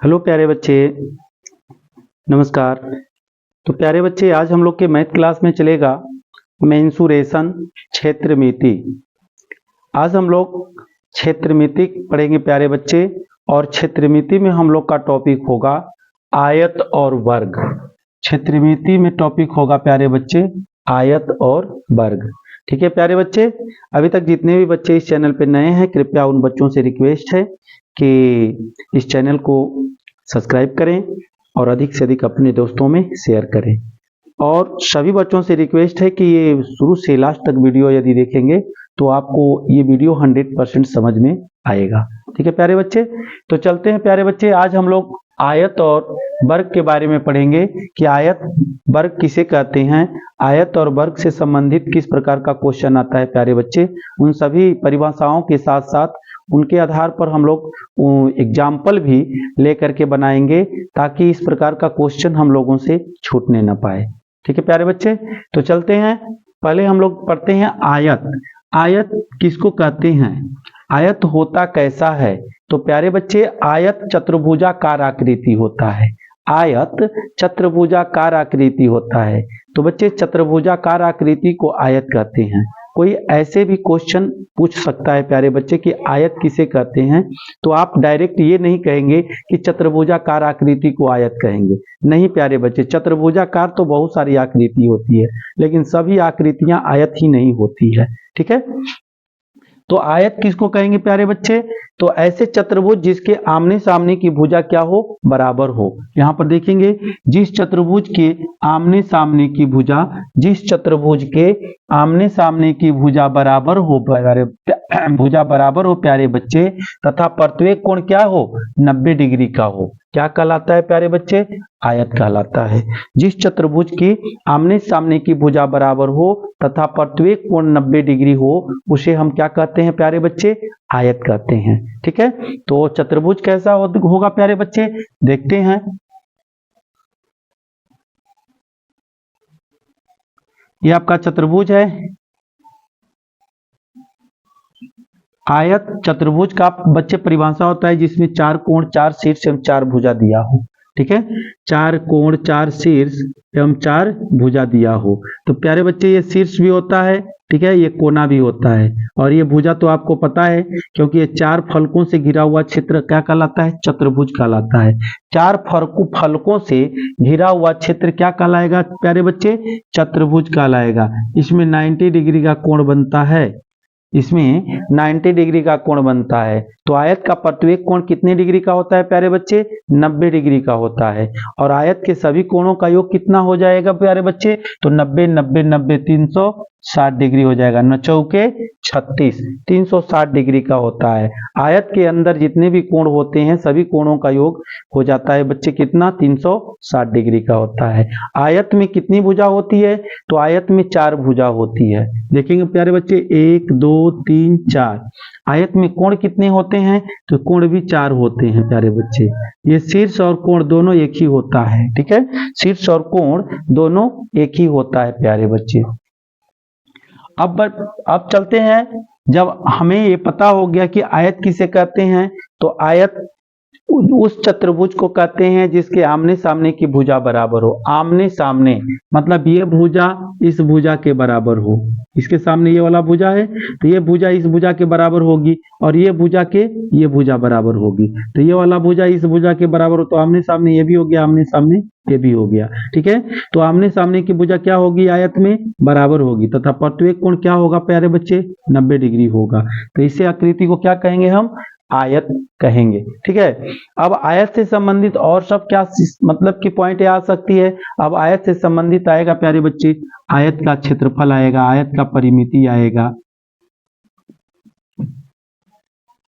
Hello प्यारे बच्चे, नमस्कार। तो प्यारे बच्चे, आज हम लोग के मैथ क्लास में चलेगा मेंसुरेशन क्षेत्रमिति। आज हम लोग क्षेत्रमिति पढ़ेंगे प्यारे बच्चे, और क्षेत्रमिति में हम लोग का टॉपिक होगा आयत और वर्ग। क्षेत्रमिति में टॉपिक होगा प्यारे बच्चे आयत और वर्ग। ठीक है प्यारे बच्चे, अभी तक जितने भी बच्चे इस चैनल पे नए हैं, कृपया उन बच्चों से रिक्वेस्ट है कि इस चैनल को सब्सक्राइब करें और अधिक से अधिक अपने दोस्तों में शेयर करें। और सभी बच्चों से रिक्वेस्ट है कि ये शुरू से लास्ट तक वीडियो यदि देखेंगे तो आपको ये वीडियो 100% समझ में आएगा। ठीक है प्यारे बच्चे, तो चलते हैं प्यारे बच्चे। आज हम लोग आयत और वर्ग के बारे में पढ़ेंगे कि आयत वर्ग किसे कहते हैं, आयत और वर्ग से संबंधित किस प्रकार का क्वेश्चन आता है प्यारे बच्चे। उन सभी परिभाषाओं के साथ साथ उनके आधार पर हम लोग एग्जाम्पल भी लेकर के बनाएंगे, ताकि इस प्रकार का क्वेश्चन हम लोगों से छूटने न पाए। ठीक है प्यारे बच्चे, तो चलते हैं। पहले हम लोग पढ़ते हैं आयत। आयत किसको कहते हैं, आयत होता कैसा है। तो प्यारे बच्चे, आयत चतुर्भुजाकार आकृति होता है। आयत चतुर्भुजाकार आकृति होता है। तो बच्चे, चतुर्भुजाकार आकृति को आयत कहते हैं। कोई ऐसे भी क्वेश्चन पूछ सकता है प्यारे बच्चे कि आयत किसे कहते हैं, तो आप डायरेक्ट ये नहीं कहेंगे कि चतुर्भुजाकार आकृति को आयत कहेंगे। नहीं प्यारे बच्चे, चतुर्भुजाकार तो बहुत सारी आकृति होती है, लेकिन सभी आकृतियां आयत ही नहीं होती है। ठीक है, तो आयत किसको कहेंगे प्यारे बच्चे, तो ऐसे चतुर्भुज जिसके आमने सामने की भुजा क्या हो, बराबर हो। यहाँ पर देखेंगे, जिस चतुर्भुज के आमने सामने की भुजा, जिस चतुर्भुज के आमने सामने की भुजा बराबर हो प्यारे बच्चे, तथा प्रत्येक कोण क्या हो, 90 डिग्री का हो, क्या कहलाता है प्यारे बच्चे, आयत कहलाता है। जिस चतुर्भुज की आमने सामने की भुजा बराबर हो तथा प्रत्येक कोण 90 डिग्री हो, उसे हम क्या कहते हैं प्यारे बच्चे, आयत कहते हैं। ठीक है, तो चतुर्भुज कैसा होगा प्यारे बच्चे, देखते हैं। ये आपका चतुर्भुज है। आयत चतुर्भुज का बच्चे परिभाषा होता है जिसमें 4 कोण 4 शीर्ष एवं 4 भुजा दिया हो। ठीक है, 4 कोण 4 शीर्ष एवं 4 भुजा दिया हो। तो प्यारे बच्चे, ये शीर्ष भी होता है, ठीक है, ये कोना भी होता है, और ये भुजा तो आपको पता है, क्योंकि ये 4 फलकों से घिरा हुआ क्षेत्र क्या कहलाता है, चतुर्भुज कहलाता है। 4 फलकों से घिरा हुआ क्षेत्र क्या कहलाएगा प्यारे बच्चे, चतुर्भुज कहलाएगा। इसमें 90 डिग्री का कोण बनता है, इसमें 90 डिग्री का कोण बनता है। तो आयत का प्रत्येक कोण कितने डिग्री का होता है प्यारे बच्चे, 90 डिग्री का होता है। और आयत के सभी कोणों का योग कितना हो जाएगा प्यारे बच्चे, तो 90 90 90 360 डिग्री हो जाएगा। 9 चौके 36, 360 डिग्री का होता है। आयत के अंदर जितने भी कोण होते हैं, सभी कोणों का योग हो जाता है बच्चे कितना, 360 डिग्री का होता है। आयत में कितनी भुजा होती है, तो आयत में 4 भुजा होती है। देखेंगे प्यारे बच्चे, 1 2 3 4। आयत में कोण कितने होते हैं, तो कोण भी 4 होते हैं प्यारे बच्चे। ये शीर्ष और कोण दोनों एक ही होता है। ठीक है, शीर्ष और कोण दोनों एक ही होता है प्यारे बच्चे। अब चलते हैं। जब हमें ये पता हो गया कि आयत किसे कहते हैं, तो आयत उस चतुर्भुज को कहते हैं जिसके आमने सामने की भुजा बराबर हो। आमने सामने मतलब ये भुजा इस भुजा के बराबर हो। इसके सामने ये वाला भुजा है, तो ये भुजा इस भुजा के बराबर होगी, और ये भुजा के ये भुजा बराबर होगी। तो ये वाला भुजा इस भुजा के बराबर हो, तो आमने सामने ये भी हो गया, आमने सामने ये भी हो गया। ठीक है, तो आमने सामने की भुजा क्या होगी, आयत में बराबर होगी, तथा प्रत्येक कोण क्या होगा प्यारे बच्चे, 90 डिग्री होगा। तो इसे आकृति को क्या कहेंगे हम, आयत कहेंगे। ठीक है, अब आयत से संबंधित और सब क्या मतलब की पॉइंट आ सकती है। अब आयत से संबंधित आएगा प्यारे बच्चे, आयत का क्षेत्रफल आएगा, आयत का परिमिति आएगा।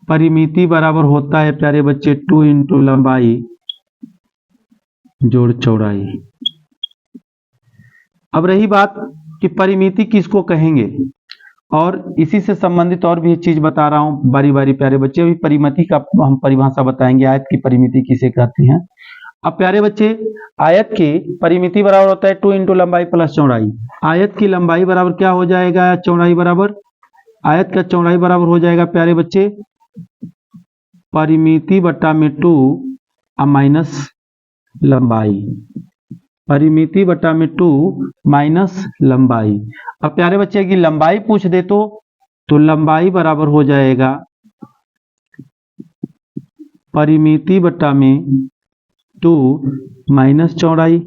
परिमिति बराबर होता है प्यारे बच्चे 2 इंटू लंबाई जोड़ चौड़ाई। अब रही बात कि परिमिति किसको कहेंगे, और इसी से संबंधित और भी चीज बता रहा हूं बारी बारी प्यारे बच्चे। अभी परिमिति का हम परिभाषा बताएंगे, आयत की परिमिति किसे कहते हैं। अब प्यारे बच्चे, आयत की परिमिति बराबर होता है 2 इंटू लंबाई प्लस चौड़ाई। आयत की लंबाई बराबर क्या हो जाएगा, चौड़ाई बराबर, आयत का चौड़ाई बराबर हो जाएगा प्यारे बच्चे परिमिति बट्टा में 2 माइनस लंबाई, परिमिति बटा में 2 माइनस लंबाई। अब प्यारे बच्चे की लंबाई पूछ दे तो लंबाई बराबर हो जाएगा परिमिति बटा में 2 माइनस चौड़ाई।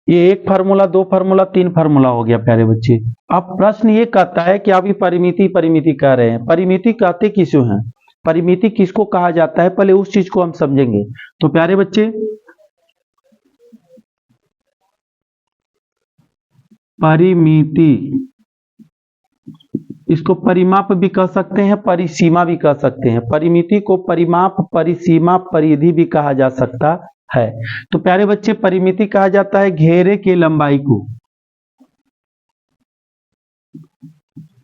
ये एक फार्मूला, दो फार्मूला, तीन फार्मूला हो गया प्यारे बच्चे। अब प्रश्न ये कहता है कि आप ये परिमिति कह रहे हैं, परिमिति कहते किसको हैं, परिमिति किसको कहा जाता है, पहले उस चीज को हम समझेंगे। तो प्यारे बच्चे परिमिति, इसको परिमाप भी कह सकते हैं, परिसीमा भी कह सकते हैं। परिमिति को परिमाप, परिसीमा, परिधि भी कहा जा सकता है। तो प्यारे बच्चे परिमिति कहा जाता है घेरे के लंबाई को,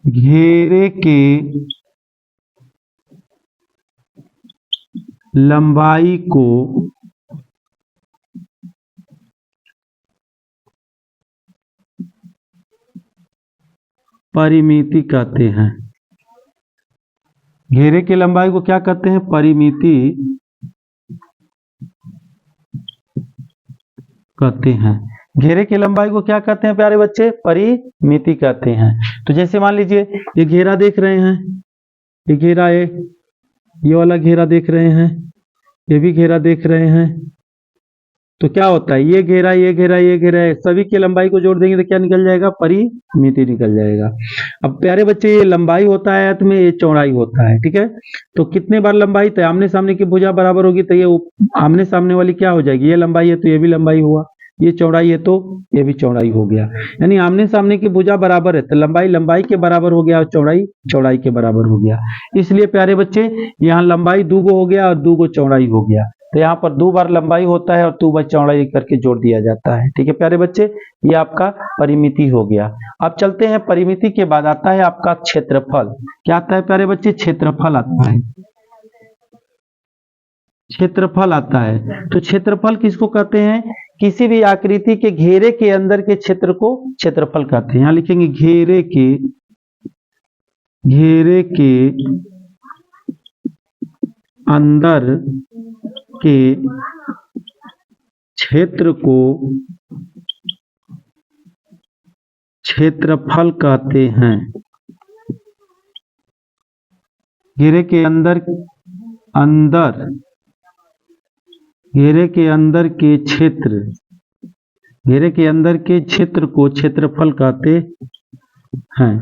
घेरे के लंबाई को परिमिति कहते हैं। घेरे की लंबाई को क्या कहते हैं, परिमिति कहते हैं। घेरे की लंबाई को क्या कहते हैं प्यारे बच्चे, परिमिति कहते हैं। तो जैसे मान लीजिए ये घेरा देख रहे हैं, ये घेरा है, ये वाला घेरा देख रहे हैं, ये भी घेरा देख रहे हैं। तो क्या होता है, ये घेरा, ये घेरा, ये घेरा है, सभी की लंबाई को जोड़ देंगे तो क्या निकल जाएगा, परिमिति निकल जाएगा। अब प्यारे बच्चे ये लंबाई होता है आयत में, ये चौड़ाई होता है, ठीक है। तो कितने बार लंबाई, तो आमने सामने की भुजा बराबर होगी तो ये आमने सामने वाली क्या हो जाएगी, ये लंबाई है तो ये भी लंबाई हुआ, ये चौड़ाई है तो ये भी चौड़ाई हो गया। यानी आमने सामने की भुजा बराबर है तो लंबाई लंबाई के बराबर हो गया और चौड़ाई चौड़ाई के बराबर हो गया। इसलिए प्यारे बच्चे यहाँ लंबाई 2 हो गया और 2 चौड़ाई हो गया। तो यहाँ पर 2 बार लंबाई होता है और 2 बार चौड़ाई करके जोड़ दिया जाता है, ठीक है प्यारे बच्चे। ये आपका परिमिति हो गया। अब चलते हैं, परिमिति के बाद आता है आपका क्षेत्रफल। क्या आता है प्यारे बच्चे, क्षेत्रफल आता है, क्षेत्रफल आता है। तो क्षेत्रफल किसको कहते हैं, किसी भी आकृति के घेरे के अंदर के क्षेत्र को क्षेत्रफल कहते हैं। यहां लिखेंगे घेरे के अंदर के क्षेत्र को क्षेत्रफल कहते हैं। घेरे के अंदर घेरे के अंदर के क्षेत्र, घेरे के अंदर के क्षेत्र को क्षेत्रफल कहते हैं।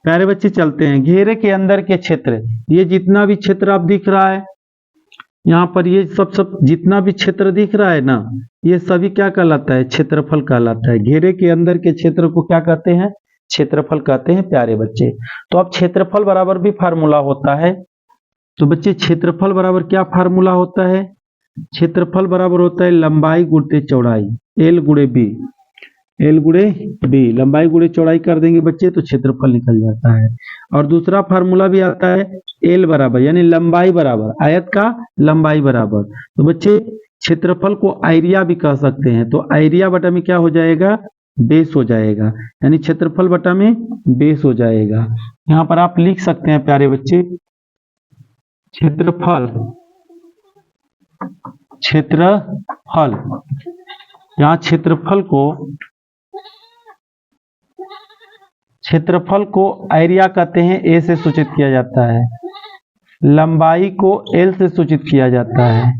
प्यारे बच्चे चलते हैं, घेरे के अंदर के क्षेत्र, ये जितना भी क्षेत्र आप दिख रहा है यहाँ पर, ये सब जितना भी क्षेत्र दिख रहा है ना, ये सभी क्या कहलाता है, क्षेत्रफल कहलाता है। घेरे के अंदर के क्षेत्र को क्या कहते हैं, क्षेत्रफल कहते हैं प्यारे बच्चे। तो अब क्षेत्रफल बराबर भी फार्मूला होता है। तो बच्चे क्षेत्रफल बराबर क्या फार्मूला होता है, क्षेत्रफल बराबर होता है लंबाई गुणे चौड़ाई, एल गुणे बी, एल गुणे बी, लंबाई गुणे चौड़ाई कर देंगे बच्चे तो क्षेत्रफल निकल जाता है। और दूसरा फार्मूला भी आता है एल बराबर, यानी लंबाई बराबर आयत का लंबाई बराबर। तो बच्चे क्षेत्रफल को एरिया भी कह सकते हैं। तो एरिया बटा में क्या हो जाएगा, बेस हो जाएगा, यानी क्षेत्रफल बटा में बेस हो जाएगा। यहाँ पर आप लिख सकते हैं प्यारे बच्चे, क्षेत्रफल, क्षेत्रफल, यहाँ क्षेत्रफल को एरिया कहते हैं, ए से सूचित किया जाता है, लंबाई को एल से सूचित किया जाता है,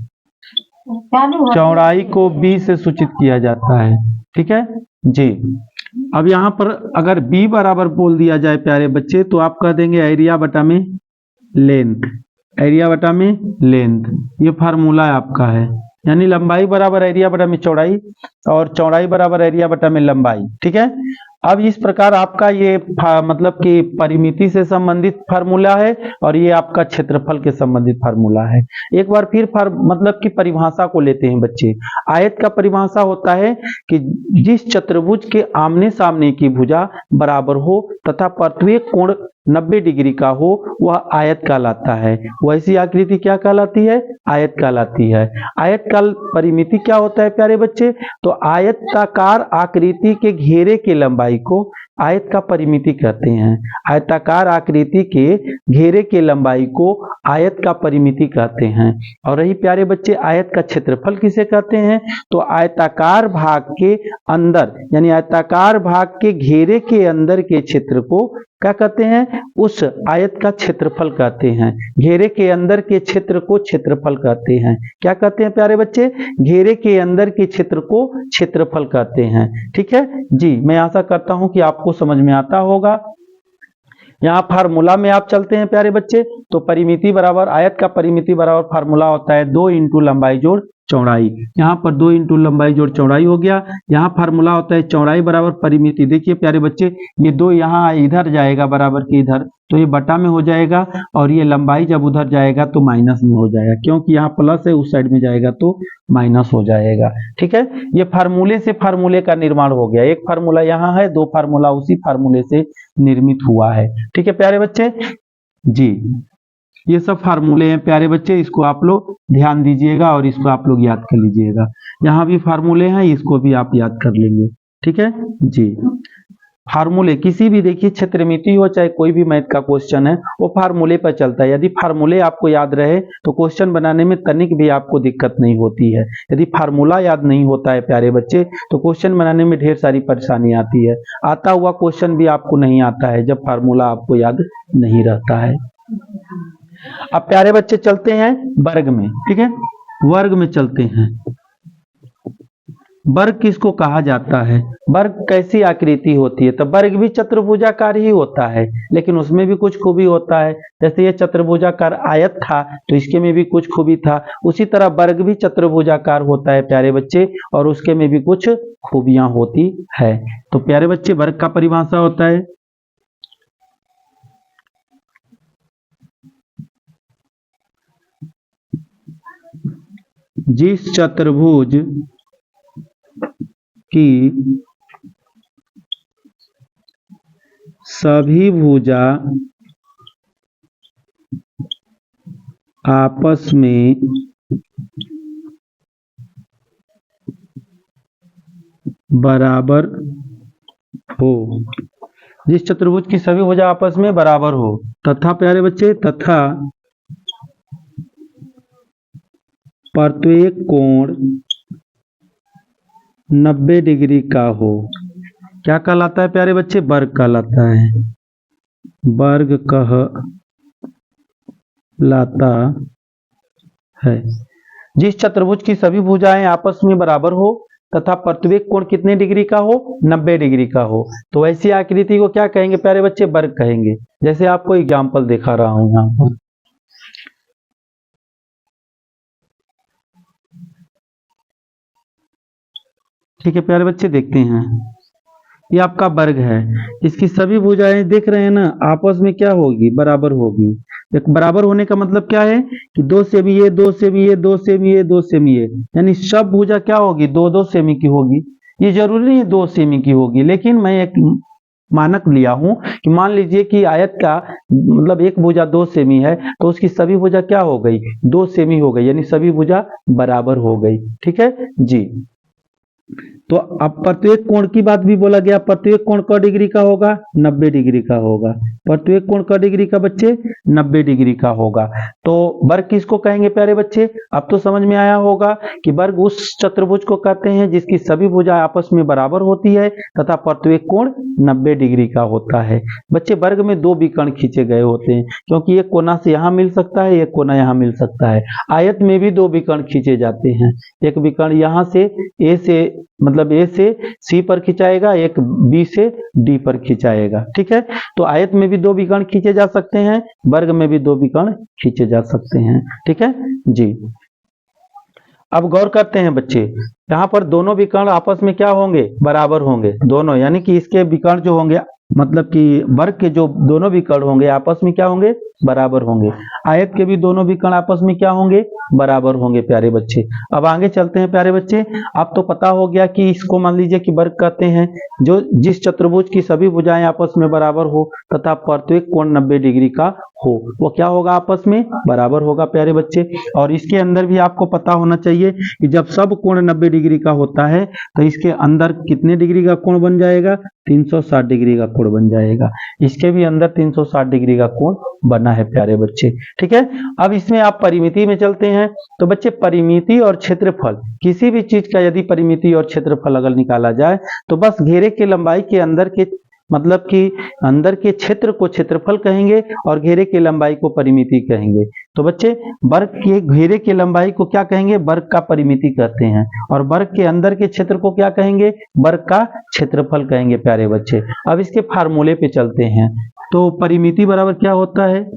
चौड़ाई को बी से सूचित किया जाता है, ठीक है जी। अब यहाँ पर अगर बी बराबर बोल दिया जाए प्यारे बच्चे तो आप कह देंगे एरिया बटा में लेंथ, एरिया बटा में लेंथ, ये फार्मूला आपका है। यानी लंबाई बराबर एरिया बटा में चौड़ाई और चौड़ाई बराबर एरिया बटा में लंबाई, ठीक है। अब इस प्रकार आपका ये मतलब कि परिमिति से संबंधित फार्मूला है और ये आपका क्षेत्रफल के संबंधित फार्मूला है। एक बार फिर मतलब कि परिभाषा को लेते हैं बच्चे। आयत का परिभाषा होता है कि जिस चतुर्भुज के आमने सामने की भुजा बराबर हो तथा प्रत्येक कोण 90 डिग्री का हो वह आयत कहलाता है। वैसी आकृति क्या कहलाती है, आयत कहलाती है। आयत का परिमिति क्या होता है प्यारे बच्चे, तो आयताकार आकृति के घेरे की लंबाई को आयत का परिमिति कहते हैं। आयताकार आकृति के घेरे के लंबाई को आयत का परिमिति कहते हैं। और रही प्यारे बच्चे आयत का क्षेत्रफल किसे कहते हैं, तो आयताकार भाग के अंदर यानी आयताकार भाग के घेरे के अंदर के क्षेत्र को क्या कहते हैं, उस आयत का क्षेत्रफल कहते हैं। घेरे के अंदर के क्षेत्र को क्षेत्रफल कहते हैं। क्या कहते हैं प्यारे बच्चे, घेरे के अंदर के क्षेत्र को क्षेत्रफल कहते हैं। ठीक है जी, मैं आशा करता हूं कि आपको समझ में आता होगा। यहाँ फार्मूला में आप चलते हैं प्यारे बच्चे, तो परिमिति बराबर आयत का परिमिति बराबर फार्मूला होता है 2 इंटू लंबाई जोड़ चौड़ाई। यहाँ पर 2 इंटू लंबाई जोड़ चौड़ाई हो गया। यहाँ फार्मूला होता है चौड़ाई बराबर परिमिति। देखिए प्यारे बच्चे, ये 2 यहाँ इधर जाएगा बराबर के इधर, तो ये बटा में हो जाएगा, और ये लंबाई जब उधर जाएगा तो माइनस में हो जाएगा, क्योंकि यहाँ प्लस है, उस साइड में जाएगा तो माइनस हो जाएगा। ठीक है, ये फार्मूले से फार्मूले का निर्माण हो गया। एक फार्मूला यहाँ है, 2 फार्मूला उसी फार्मूले से निर्मित हुआ है। ठीक है प्यारे बच्चे जी, ये सब फार्मूले हैं प्यारे बच्चे, इसको आप लोग ध्यान दीजिएगा और इसको आप लोग याद कर लीजिएगा। यहाँ भी फार्मूले हैं, इसको भी आप याद कर लेंगे। ठीक है जी, फार्मूले किसी भी देखिए क्षेत्रमिति हो चाहे कोई भी मैथ का क्वेश्चन है, वो फार्मूले पर चलता है। यदि फार्मूले आपको याद रहे तो क्वेश्चन बनाने में तनिक भी आपको दिक्कत नहीं होती है। यदि फार्मूला याद नहीं होता है प्यारे बच्चे, तो क्वेश्चन बनाने में ढेर सारी परेशानी आती है। आता हुआ क्वेश्चन भी आपको नहीं आता है जब फार्मूला आपको याद नहीं रहता है। अब प्यारे बच्चे चलते हैं वर्ग में। ठीक है, वर्ग में चलते हैं। वर्ग किसको कहा जाता है, वर्ग कैसी आकृति होती है, तो वर्ग भी चतुर्भुजाकार ही होता है, लेकिन उसमें भी कुछ खूबी होता है। जैसे ये चतुर्भुजाकार आयत था तो इसके में भी कुछ खूबी था, उसी तरह वर्ग भी चतुर्भुजाकार होता है प्यारे बच्चे, और उसके में भी कुछ खूबियां होती है। तो प्यारे बच्चे वर्ग का परिभाषा होता है जिस चतुर्भुज की सभी भुजा आपस में बराबर हो, जिस चतुर्भुज की सभी भुजा आपस में बराबर हो, तथा प्यारे बच्चे तथा प्रत्येक कोण 90 डिग्री का हो। क्या कहलाता है प्यारे बच्चे, वर्ग कहलाता है। वर्ग कहलाता है जिस चतुर्भुज की सभी भुजाएं आपस में बराबर हो तथा प्रत्येक कोण कितने डिग्री का हो, 90 डिग्री का हो। तो ऐसी आकृति को क्या कहेंगे प्यारे बच्चे, वर्ग कहेंगे। जैसे आपको एग्जाम्पल दिखा रहा हूं यहाँ पर। ठीक है प्यारे बच्चे, देखते हैं, ये आपका वर्ग है। इसकी सभी भुजाएं देख रहे हैं ना, आपस में क्या होगी, बराबर होगी। एक बराबर होने का मतलब क्या है कि 2 सेमी ये, 2 सेमी ये, 2 सेमी ये, 2 सेमी ये, यानी सब भुजा क्या होगी, 2-2 सेमी की होगी। ये जरूरी नहीं है 2 सेमी की होगी, लेकिन मैं एक मानक लिया हूं कि मान लीजिए कि आयत का मतलब एक भुजा 2 सेमी है, तो उसकी सभी भुजा क्या हो गई, 2 सेमी हो गई, यानी सभी भुजा बराबर हो गई। ठीक है जी, तो अब प्रत्येक कोण की बात भी बोला गया। प्रत्येक कोण क डिग्री का होगा, 90 डिग्री का होगा। प्रत्येक कोण क डिग्री का बच्चे, 90 डिग्री का होगा। तो वर्ग किसको कहेंगे प्यारे बच्चे, अब तो समझ में आया होगा कि वर्ग उस चतुर्भुज को कहते हैं जिसकी सभी भुजाएं आपस में बराबर होती है तथा प्रत्येक कोण 90 डिग्री का होता है। बच्चे वर्ग में 2 विकर्ण खींचे गए होते हैं, क्योंकि एक कोना से यहाँ मिल सकता है, एक कोना यहाँ मिल सकता है। आयत में भी 2 विकर्ण खींचे जाते हैं। एक विकर्ण यहाँ से ए से मतलब ए से सी पर खिंचाएगा, एक बी से डी पर खिंचाएगा। ठीक है, तो आयत में भी 2 विकर्ण खींचे जा सकते हैं, वर्ग में भी 2 विकर्ण खींचे जा सकते हैं। ठीक है जी, अब गौर करते हैं बच्चे, यहाँ पर दोनों विकर्ण आपस में क्या होंगे, बराबर होंगे दोनों, यानी कि इसके विकर्ण जो होंगे मतलब कि वर्ग के जो दोनों विकर्ण होंगे आपस में क्या होंगे, बराबर होंगे। आयत के भी दोनों विकर्ण आपस में क्या होंगे, बराबर होंगे प्यारे बच्चे। अब आगे चलते हैं प्यारे बच्चे। अब तो पता हो गया कि इसको मान लीजिए कि वर्ग कहते हैं जो जिस चतुर्भुज की सभी भुजाएं आपस में बराबर हो तथा प्रत्येक कोण 90 डिग्री का हो, वो क्या होगा, आपस में बराबर होगा प्यारे बच्चे। और इसके अंदर भी आपको पता होना चाहिए कि जब सब कोण 90 डिग्री का होता है तो इसके अंदर कितने डिग्री का कोण बन जाएगा, 360 डिग्री का कोण बन जाएगा। इसके भी अंदर 360 डिग्री का कोण बना है प्यारे बच्चे, ठीक है। अब इसमें आप परिमिति में चलते हैं। तो बच्चे परिमिति और क्षेत्रफल, किसी भी चीज का यदि परिमिति और क्षेत्रफल अगर निकाला जाए तो बस घेरे के लंबाई के अंदर के मतलब कि अंदर के क्षेत्र को क्षेत्रफल कहेंगे और घेरे की लंबाई को परिमिति कहेंगे। तो बच्चे वर्ग के घेरे की लंबाई को क्या कहेंगे, वर्ग का परिमिति कहते हैं, और वर्ग के अंदर के क्षेत्र को क्या कहेंगे, वर्ग का क्षेत्रफल कहेंगे प्यारे बच्चे। अब इसके फार्मूले पे चलते हैं। तो परिमिति बराबर क्या होता है,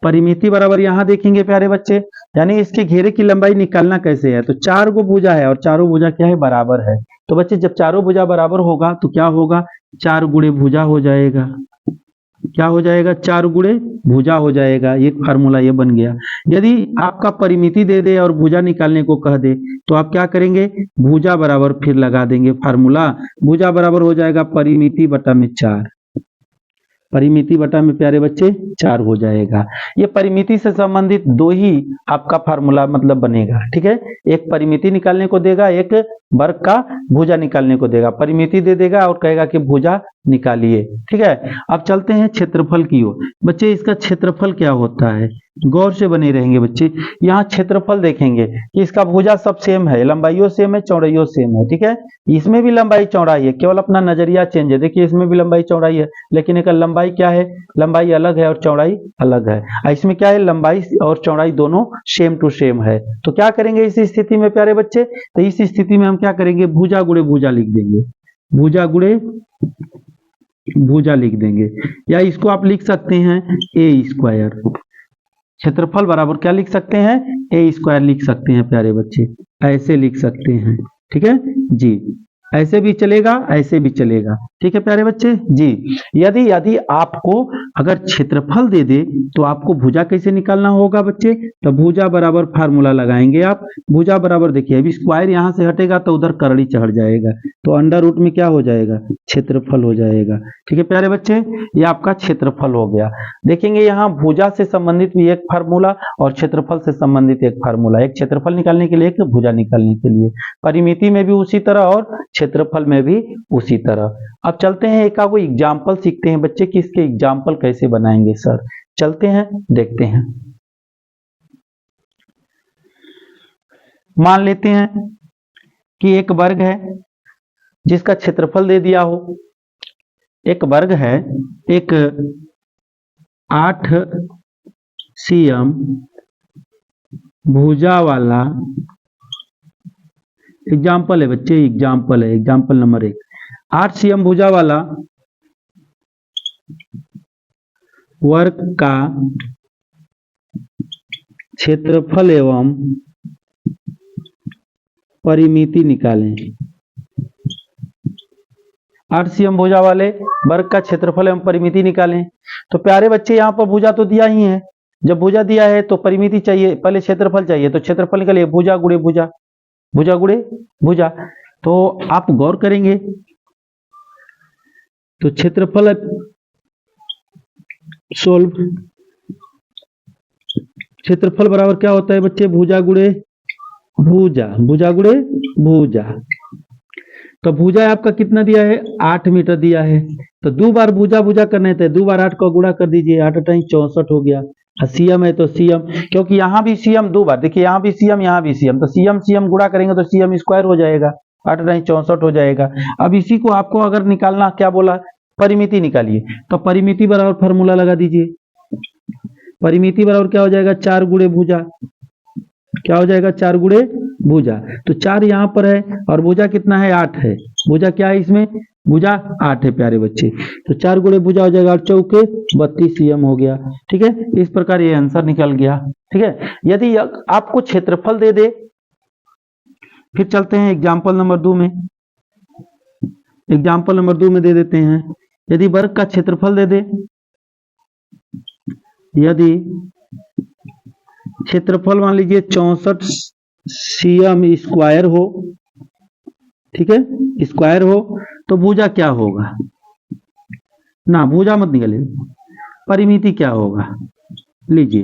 परिमिति बराबर यहां देखेंगे प्यारे बच्चे, यानी इसके घेरे की लंबाई निकालना कैसे है। तो 4 गो भुजा है और चारों भुजा क्या है, बराबर है। तो बच्चे जब चारों भुजा बराबर होगा तो क्या होगा, 4 गुणे भुजा हो जाएगा। क्या हो जाएगा, 4 गुणे भुजा हो जाएगा। ये फार्मूला ये बन गया। यदि आपका परिमिति दे दे और भुजा निकालने को कह दे तो आप क्या करेंगे, भुजा बराबर फिर लगा देंगे फार्मूला। भुजा बराबर हो जाएगा परिमिति बटा में 4, परिमिति बटा में प्यारे बच्चे 4 हो जाएगा। ये परिमिति से संबंधित दो ही आपका फार्मूला मतलब बनेगा, ठीक है। एक परिमिति निकालने को देगा, एक वर्ग का भुजा निकालने को देगा। परिमिति दे देगा और कहेगा कि भुजा निकालिए, ठीक है। अब चलते हैं क्षेत्रफल की ओर। बच्चे इसका क्षेत्रफल क्या होता है, गौर से बने रहेंगे बच्चे। यहाँ क्षेत्रफल देखेंगे कि इसका भुजा सब सेम है, लंबाइयों सेम है, चौड़ाइयों सेम है, ठीक है। इसमें भी लंबाई चौड़ाई है, केवल अपना नजरिया चेंज है। देखिए इसमें भी लंबाई चौड़ाई है, लेकिन एक लंबाई क्या है, लंबाई अलग है और चौड़ाई अलग है। इसमें क्या है, लंबाई और चौड़ाई दोनों सेम टू सेम है। तो क्या करेंगे इस स्थिति में प्यारे बच्चे, तो इस स्थिति में हम क्या करेंगे, भुजा गुणे भुजा लिख देंगे, भुजा गुणे भुजा लिख देंगे। या इसको आप लिख सकते हैं ए स्क्वायर, क्षेत्रफल बराबर क्या लिख सकते हैं, ए स्क्वायर लिख सकते हैं प्यारे बच्चे, ऐसे लिख सकते हैं, ठीक है जी। ऐसे भी चलेगा, ऐसे भी चलेगा, ठीक है प्यारे बच्चे जी। यदि आपको अगर क्षेत्रफल दे दे तो आपको भुजा कैसे निकालना होगा बच्चे, तो भुजा बराबर फार्मूला लगाएंगे आप। भुजा बराबर देखिए, अभी स्क्वायर यहां से हटेगा तो उधर करड़ी चढ़ जाएगा, तो अंडर रूट में क्या हो जाएगा, क्षेत्रफल हो जाएगा, ठीक है प्यारे बच्चे। ये आपका क्षेत्रफल हो गया। देखेंगे यहाँ भुजा से संबंधित भी एक फार्मूला और क्षेत्रफल से संबंधित एक फार्मूला, एक क्षेत्रफल निकालने के लिए, एक भुजा निकालने के लिए। परिमिति में भी उसी तरह और क्षेत्रफल में भी उसी तरह। अब चलते हैं एक आगो एग्जाम्पल सीखते हैं बच्चे कि इसके एग्जाम्पल कैसे बनाएंगे सर। चलते हैं देखते हैं। मान लेते हैं कि एक वर्ग है जिसका क्षेत्रफल दे दिया हो। एक वर्ग है, एक 8 cm भुजा वाला, एग्जाम्पल है बच्चे, एग्जाम्पल है, एग्जाम्पल नंबर 1, 8 cm भुजा वाला वर्ग का क्षेत्रफल एवं परिमिति निकालें। 8 cm भुजा वाले वर्ग का क्षेत्रफल एवं परिमिति निकालें। तो प्यारे बच्चे यहाँ पर भुजा तो दिया ही है, जब भुजा दिया है तो परिमिति चाहिए, पहले क्षेत्रफल चाहिए, तो क्षेत्रफल निकालिए, भुजा गुणे भुजा, भुजा गुणे भुजा। तो आप गौर करेंगे तो क्षेत्रफल सोल्व, क्षेत्रफल बराबर क्या होता है बच्चे, भुजा गुणे भुजा, भुजा गुणे भुजा। तो भुजा आपका कितना दिया है, 8 मीटर दिया है। तो 2 बार भुजा भुजा करने थे, 2 बार 8 को गुणा कर दीजिए, 8 टाइम 64 हो गया। सीएम है तो सीएम, क्योंकि यहाँ भी सीएम 2 बार, देखिए यहाँ भी सीएम, यहाँ भी सीएम, तो सीएम सीएम गुणा करेंगे तो सीएम स्क्वायर हो जाएगा, 8 टाइम 64 हो जाएगा। अब इसी को आपको अगर निकालना, क्या बोला, परिमिति निकालिए। तो परिमिति बराबर फार्मूला लगा दीजिए। परिमिति बराबर क्या हो जाएगा, 4 गुणे भुजा, क्या हो जाएगा, 4 गुणे भुजा। तो 4 यहाँ पर है और भुजा कितना है, 8 है। भुजा क्या है इसमें, भुजा 8 है प्यारे बच्चे। तो 4 गुणे भुजा हो जाएगा, 8 चौके 32 cm हो गया, ठीक है। इस प्रकार ये आंसर निकल गया, ठीक है। यदि आपको क्षेत्रफल दे दे, फिर चलते हैं एग्जाम्पल नंबर 2 में। एग्जाम्पल नंबर 2 में दे देते हैं, यदि वर्ग का क्षेत्रफल दे दे, यदि क्षेत्रफल मान लीजिए 64 cm स्क्वायर हो, ठीक है, स्क्वायर हो, तो भुजा क्या होगा ना, भुजा मत निकले, परिमिति क्या होगा, लीजिए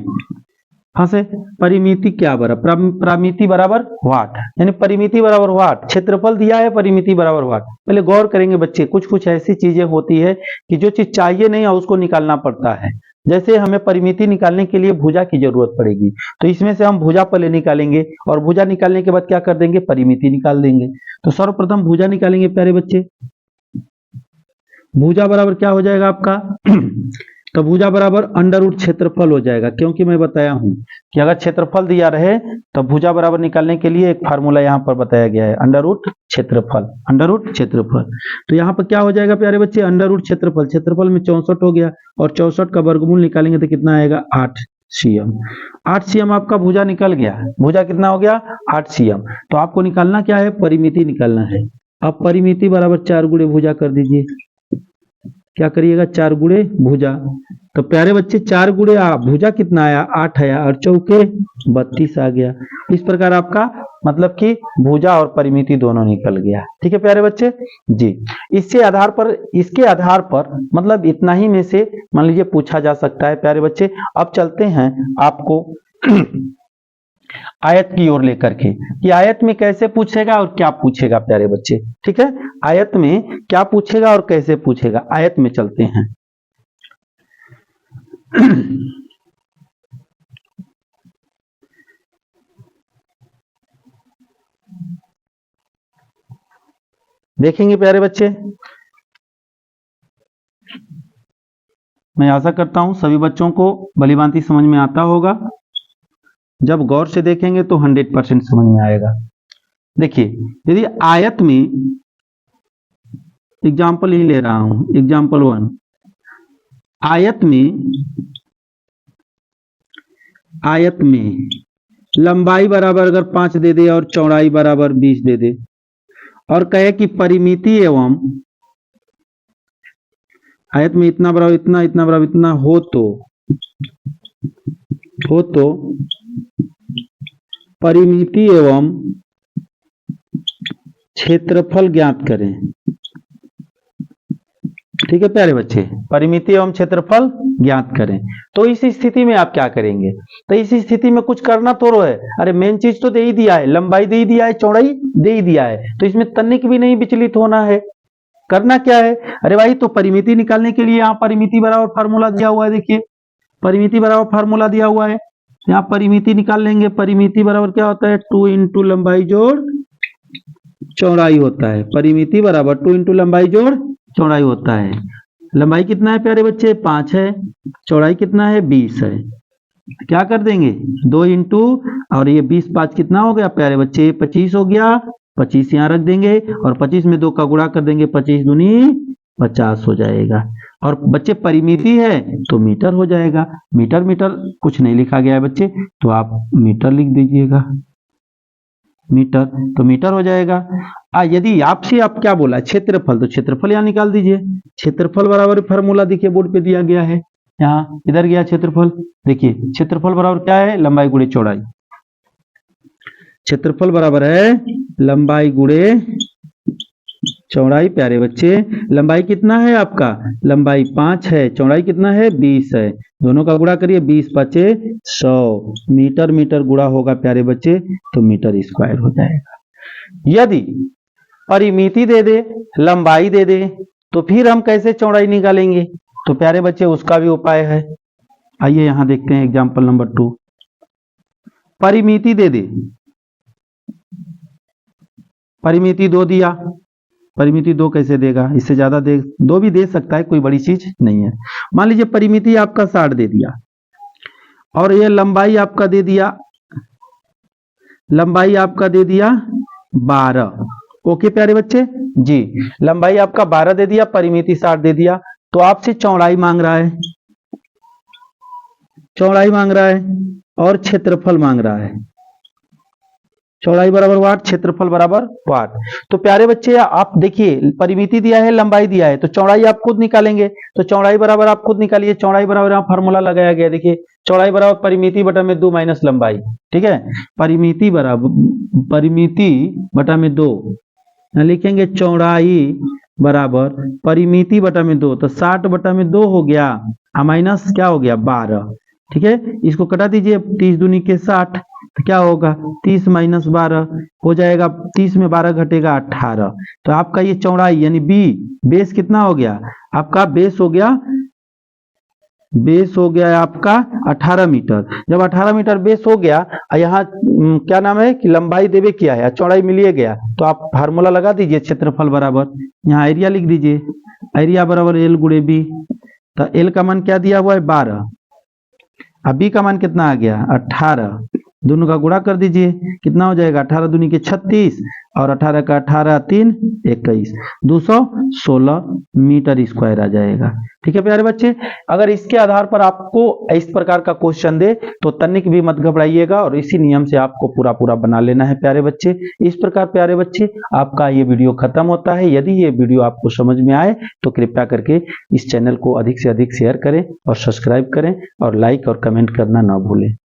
फंसे, परिमिति क्या बराबर, परिमिति बराबर वाट, यानी परिमिति बराबर वाट, क्षेत्रफल दिया है, परिमिति बराबर वाट। पहले गौर करेंगे बच्चे, कुछ कुछ ऐसी चीजें होती है कि जो चीज चाहिए नहीं है उसको निकालना पड़ता है। जैसे हमें परिमिति निकालने के लिए भुजा की जरूरत पड़ेगी, तो इसमें से हम भुजा पहले निकालेंगे और भुजा निकालने के बाद क्या कर देंगे, परिमिति निकाल देंगे। तो सर्वप्रथम भुजा निकालेंगे प्यारे बच्चे, भुजा बराबर क्या हो जाएगा आपका तो भुजा बराबर अंडर रूट क्षेत्रफल हो जाएगा, क्योंकि मैं बताया हूं कि अगर क्षेत्रफल दिया रहे तो भुजा बराबर निकालने के लिए एक फार्मूला यहाँ पर बताया गया है, अंडर रूट क्षेत्रफल, अंडर रूट क्षेत्रफल। तो यहाँ पर क्या हो जाएगा प्यारे बच्चे, अंडर रूट क्षेत्रफल, क्षेत्रफल में 64 हो गया और 64 का वर्गमूल निकालेंगे तो कितना आएगा 8 cm। 8 cm आपका भुजा निकल गया, भुजा कितना हो गया 8 cm। तो आपको निकालना क्या है, परिमिति निकालना है। अब परिमिति बराबर 4 गुणे भुजा कर दीजिए, क्या करिएगा 4 गुणे भुजा। तो प्यारे बच्चे 4 गुणे भुजा कितना आया 8 आया और चौके 32 आ गया। इस प्रकार आपका मतलब कि भुजा और परिमिति दोनों निकल गया। ठीक है प्यारे बच्चे जी। इसके आधार पर मतलब इतना ही में से मान लीजिए पूछा जा सकता है प्यारे बच्चे। अब चलते हैं आपको आयत की ओर लेकर के कि आयत में कैसे पूछेगा और क्या पूछेगा प्यारे बच्चे। ठीक है, आयत में क्या पूछेगा और कैसे पूछेगा, आयत में चलते हैं। देखेंगे प्यारे बच्चे, मैं आशा करता हूं सभी बच्चों को भलीभांति समझ में आता होगा। जब गौर से देखेंगे तो 100% समझ में आएगा। देखिए, यदि आयत में एग्जाम्पल ही ले रहा हूं, एग्जाम्पल 1, आयत में लंबाई बराबर अगर 5 दे दे और चौड़ाई बराबर 20 दे दे और कहे कि परिमिति एवं आयत में इतना बराबर इतना, इतना बराबर इतना हो तो परिमिति एवं क्षेत्रफल ज्ञात करें। ठीक है प्यारे बच्चे, परिमिति एवं क्षेत्रफल ज्ञात करें। तो इस स्थिति में आप क्या करेंगे, तो इस स्थिति में कुछ करना तो है, अरे मेन चीज तो दे ही दिया है, लंबाई दे ही दिया है, चौड़ाई दे ही दिया है, तो इसमें तनिक भी नहीं विचलित होना है। करना क्या है, अरे भाई तो परिमिति निकालने के लिए यहाँ परिमिति बराबर फार्मूला दिया हुआ है। देखिए परिमिति बराबर फार्मूला दिया हुआ है, यहाँ परिमिति निकाल लेंगे। परिमिति बराबर क्या होता है 2 इंटू लंबाई जोड़ चौड़ाई होता है। परिमिति बराबर 2 इंटू लंबाई जोड़ चौड़ाई होता है। लंबाई कितना है प्यारे बच्चे 5 है, चौड़ाई कितना है 20 है। क्या कर देंगे 2 इंटू और ये 20 5 कितना हो गया प्यारे बच्चे 25 हो गया। 25 यहाँ रख देंगे और 25 में 2 का गुणा कर देंगे, 25 दूनी 50 हो जाएगा। और बच्चे परिमिति है तो मीटर हो जाएगा। मीटर कुछ नहीं लिखा गया है बच्चे, तो आप मीटर लिख दीजिएगा, मीटर, तो मीटर हो जाएगा। यदि आपसे आप क्या बोला क्षेत्रफल, तो क्षेत्रफल यहाँ निकाल दीजिए। क्षेत्रफल बराबर फार्मूला देखिए बोर्ड पे दिया गया है, यहाँ इधर गया क्षेत्रफल। देखिए क्षेत्रफल बराबर क्या है लंबाई गुणे चौड़ाई। क्षेत्रफल बराबर है लंबाई गुणे चौड़ाई। प्यारे बच्चे लंबाई कितना है आपका, लंबाई 5 है, चौड़ाई कितना है 20 है, दोनों का गुणा करिए 20 5 100। मीटर गुणा होगा प्यारे बच्चे तो मीटर स्क्वायर हो जाएगा। यदि परिमिति दे दे लंबाई दे दे तो फिर हम कैसे चौड़ाई निकालेंगे, तो प्यारे बच्चे उसका भी उपाय है। आइए यहां देखते हैं एग्जाम्पल नंबर 2। परिमिति दे दे, परिमिति 2 दिया, परिमिति 2 कैसे देगा, इससे ज्यादा दे 2 भी दे सकता है, कोई बड़ी चीज नहीं है। मान लीजिए परिमिति आपका 60 दे दिया और ये लंबाई आपका दे दिया, लंबाई आपका दे दिया 12। ओके प्यारे बच्चे जी, लंबाई आपका 12 दे दिया, परिमिति 60 दे दिया, तो आपसे चौड़ाई मांग रहा है, चौड़ाई मांग रहा है और क्षेत्रफल मांग रहा है। चौड़ाई बराबर वाट, क्षेत्रफल बराबर वाट। तो प्यारे बच्चे आप देखिए परिमिति दिया है, लंबाई दिया है, तो चौड़ाई आप खुद निकालेंगे। तो चौड़ाई बराबर आप खुद निकालिए, चौड़ाई बराबर यहाँ फार्मूला लगाया गया, देखिए चौड़ाई बराबर परिमिति बटा में 2 माइनस लंबाई, ठीक है। परिमिति बटा में 2 लिखेंगे, चौड़ाई बराबर परिमिति बटा में 2, तो 60 बटा में 2 हो गया, माइनस क्या हो गया 12, ठीक है। इसको कटा दीजिए, 30 दूनी के 60, तो क्या होगा 30 माइनस 12 हो जाएगा, 30 में 12 घटेगा 18। तो आपका ये चौड़ाई यानी बी बेस कितना हो गया आपका, बेस हो गया आपका 18 मीटर। जब 18 मीटर बेस हो गया, यहाँ क्या नाम है कि लंबाई देवे किया है, चौड़ाई मिलिए गया, तो आप फार्मूला लगा दीजिए, क्षेत्रफल बराबर यहाँ एरिया लिख दीजिए, एरिया बराबर एल गुणे बी। तो एल का मान क्या दिया हुआ है 12, अब बी का मान कितना आ गया 18, दोनों का गुणा कर दीजिए, कितना हो जाएगा 18 दूनी के 36 और 18 का 18 3 21, 216 मीटर स्क्वायर आ जाएगा। ठीक है प्यारे बच्चे, अगर इसके आधार पर आपको इस प्रकार का क्वेश्चन दे तो तनिक भी मत घबराइएगा और इसी नियम से आपको पूरा बना लेना है प्यारे बच्चे। इस प्रकार प्यारे बच्चे आपका ये वीडियो खत्म होता है। यदि ये वीडियो आपको समझ में आए तो कृपया करके इस चैनल को अधिक से अधिक शेयर करें और सब्सक्राइब करें और लाइक और कमेंट करना ना भूलें।